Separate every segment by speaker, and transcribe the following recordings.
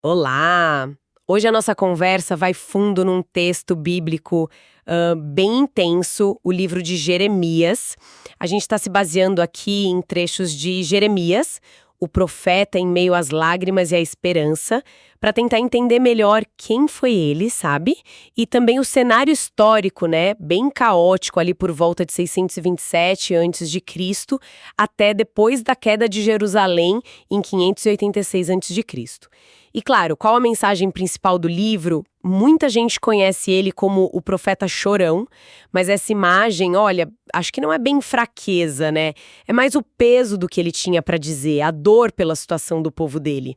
Speaker 1: Olá! Hoje a nossa conversa vai fundo num texto bíblico bem intenso, o livro de Jeremias. A gente está se baseando aqui em trechos de Jeremias, o profeta em meio às lágrimas e à esperança, para tentar entender melhor quem foi ele, sabe? E também o cenário histórico, né? Bem caótico ali por volta de 627 a.C., até depois da queda de Jerusalém em 586 a.C. E claro, qual a mensagem principal do livro? Muita gente conhece ele como o profeta chorão, mas essa imagem, olha, acho que não é bem fraqueza, né? É mais o peso do que ele tinha para dizer, a dor pela situação do povo dele.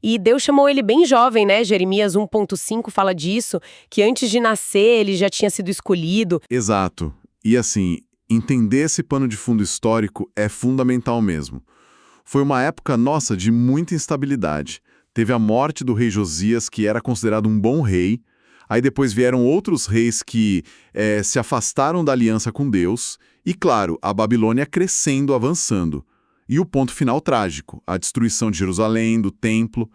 Speaker 1: E Deus chamou ele bem jovem, né? Jeremias 1,5 fala disso, que antes de nascer ele já tinha sido escolhido.
Speaker 2: Exato. E assim, entender esse pano de fundo histórico é fundamental mesmo. Foi uma época nossa de muita instabilidade. Teve a morte do rei Josias, que era considerado um bom rei. Aí depois vieram outros reis que se afastaram da aliança com Deus. E claro, a Babilônia crescendo, avançando. E o ponto final trágico, a destruição de Jerusalém, do templo.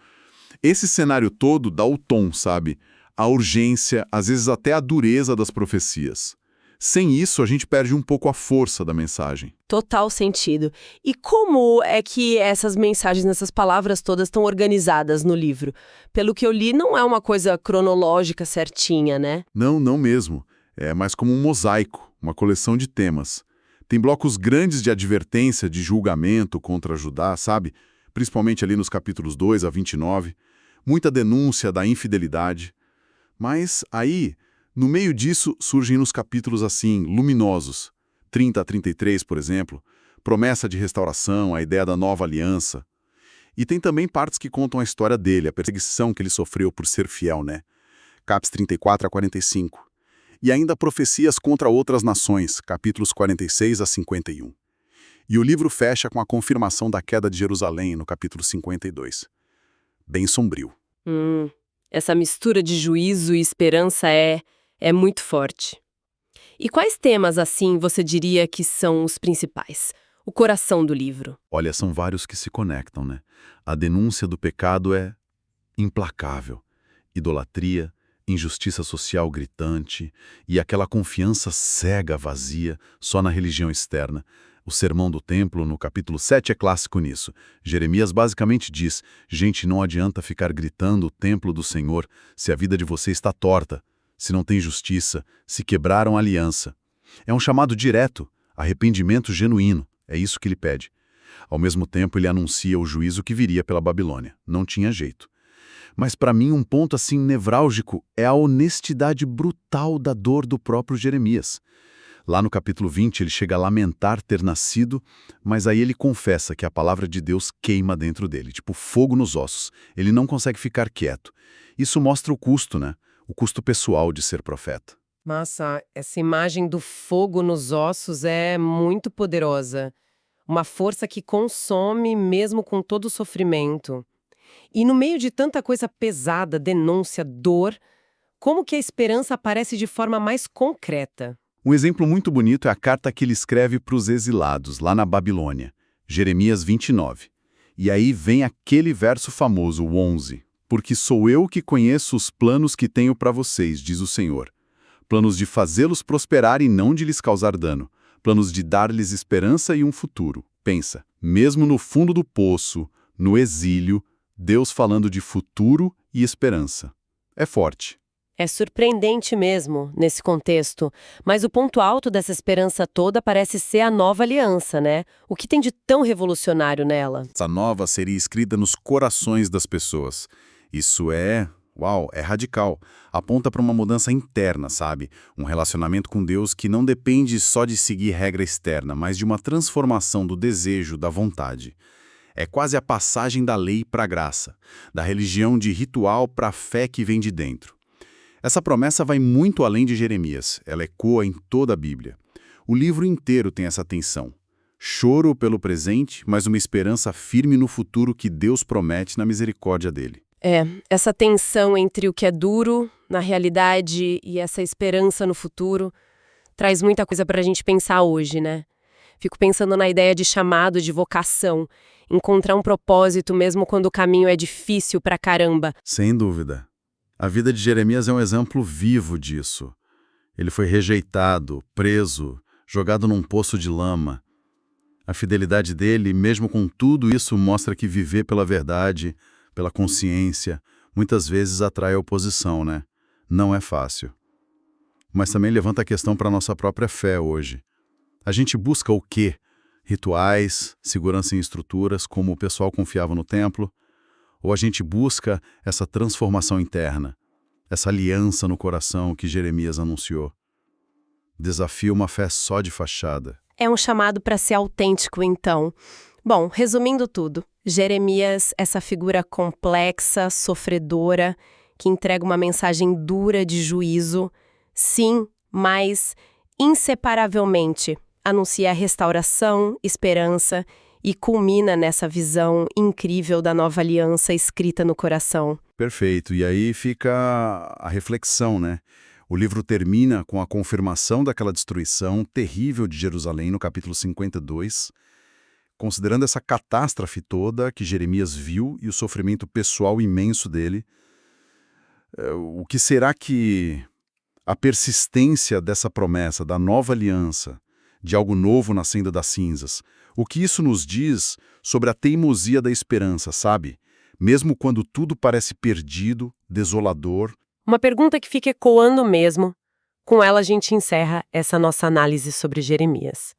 Speaker 2: Esse cenário todo dá o tom, sabe? A urgência, às vezes até a dureza das profecias. Sem isso, a gente perde um pouco a força da mensagem.
Speaker 1: Total sentido. E como é que essas mensagens, essas palavras todas estão organizadas no livro? Pelo que eu li, não é uma coisa cronológica certinha, né?
Speaker 2: Não, não mesmo. É mais como um mosaico, uma coleção de temas. Tem blocos grandes de advertência, de julgamento contra Judá, sabe? Principalmente ali nos capítulos 2 a 29. Muita denúncia da infidelidade. Mas aí, no meio disso, surgem nos capítulos assim, luminosos. 30 a 33, por exemplo. Promessa de restauração, a ideia da nova aliança. E tem também partes que contam a história dele, a perseguição que ele sofreu por ser fiel, né? Caps 34 a 45. E ainda profecias contra outras nações, capítulos 46 a 51. E o livro fecha com a confirmação da queda de Jerusalém, no capítulo 52. Bem sombrio.
Speaker 1: Essa mistura de juízo e esperança é muito forte. E quais temas, assim, você diria que são os principais? O coração do livro.
Speaker 2: Olha, são vários que se conectam, né? A denúncia do pecado é implacável. Idolatria, injustiça social gritante e aquela confiança cega, vazia, só na religião externa. O Sermão do Templo, no capítulo 7, é clássico nisso. Jeremias basicamente diz: gente, não adianta ficar gritando o templo do Senhor se a vida de você está torta, se não tem justiça, se quebraram a aliança. É um chamado direto, arrependimento genuíno, é isso que ele pede. Ao mesmo tempo, ele anuncia o juízo que viria pela Babilônia. Não tinha jeito. Mas para mim um ponto assim nevrálgico é a honestidade brutal da dor do próprio Jeremias. Lá no capítulo 20 ele chega a lamentar ter nascido, mas aí ele confessa que a palavra de Deus queima dentro dele, tipo fogo nos ossos. Ele não consegue ficar quieto. Isso mostra o custo, né? O custo pessoal de ser profeta.
Speaker 1: Nossa, essa imagem do fogo nos ossos é muito poderosa. Uma força que consome mesmo com todo o sofrimento. E no meio de tanta coisa pesada, denúncia, dor, como que a esperança aparece de forma mais concreta?
Speaker 2: Um exemplo muito bonito é a carta que ele escreve para os exilados, lá na Babilônia, Jeremias 29. E aí vem aquele verso famoso, o 11. Porque sou eu que conheço os planos que tenho para vocês, diz o Senhor. Planos de fazê-los prosperar e não de lhes causar dano. Planos de dar-lhes esperança e um futuro. Pensa, mesmo no fundo do poço, no exílio, Deus falando de futuro e esperança. É forte.
Speaker 1: É surpreendente mesmo, nesse contexto, mas o ponto alto dessa esperança toda parece ser a nova aliança, né? O que tem de tão revolucionário nela?
Speaker 2: Essa nova seria escrita nos corações das pessoas. Isso é radical. Aponta para uma mudança interna, sabe? Um relacionamento com Deus que não depende só de seguir regra externa, mas de uma transformação do desejo, da vontade. É quase a passagem da lei para a graça, da religião de ritual para a fé que vem de dentro. Essa promessa vai muito além de Jeremias, ela ecoa em toda a Bíblia. O livro inteiro tem essa tensão. Choro pelo presente, mas uma esperança firme no futuro que Deus promete na misericórdia dele.
Speaker 1: Essa tensão entre o que é duro, na realidade, e essa esperança no futuro, traz muita coisa para a gente pensar hoje, né? Fico pensando na ideia de chamado, de vocação. encontrar um propósito mesmo quando o caminho é difícil pra caramba.
Speaker 2: Sem dúvida. A vida de Jeremias é um exemplo vivo disso. Ele foi rejeitado, preso, jogado num poço de lama. A fidelidade dele, mesmo com tudo isso, mostra que viver pela verdade, pela consciência, muitas vezes atrai oposição, né? Não é fácil. Mas também levanta a questão para a nossa própria fé hoje. A gente busca o quê? Rituais, segurança em estruturas, como o pessoal confiava no templo? Ou a gente busca essa transformação interna, essa aliança no coração que Jeremias anunciou? Desafia uma fé só de fachada.
Speaker 1: É um chamado para ser autêntico, então. Bom, resumindo tudo, Jeremias, essa figura complexa, sofredora, que entrega uma mensagem dura de juízo, sim, mas inseparavelmente anuncia restauração, esperança e culmina nessa visão incrível da nova aliança escrita no coração.
Speaker 2: Perfeito. E aí fica a reflexão, né? O livro termina com a confirmação daquela destruição terrível de Jerusalém no capítulo 52, considerando essa catástrofe toda que Jeremias viu e o sofrimento pessoal imenso dele. O que será que a persistência dessa promessa, da nova aliança, de algo novo nascendo das cinzas, o que isso nos diz sobre a teimosia da esperança, sabe? Mesmo quando tudo parece perdido, desolador.
Speaker 1: Uma pergunta que fica ecoando mesmo. Com ela a gente encerra essa nossa análise sobre Jeremias.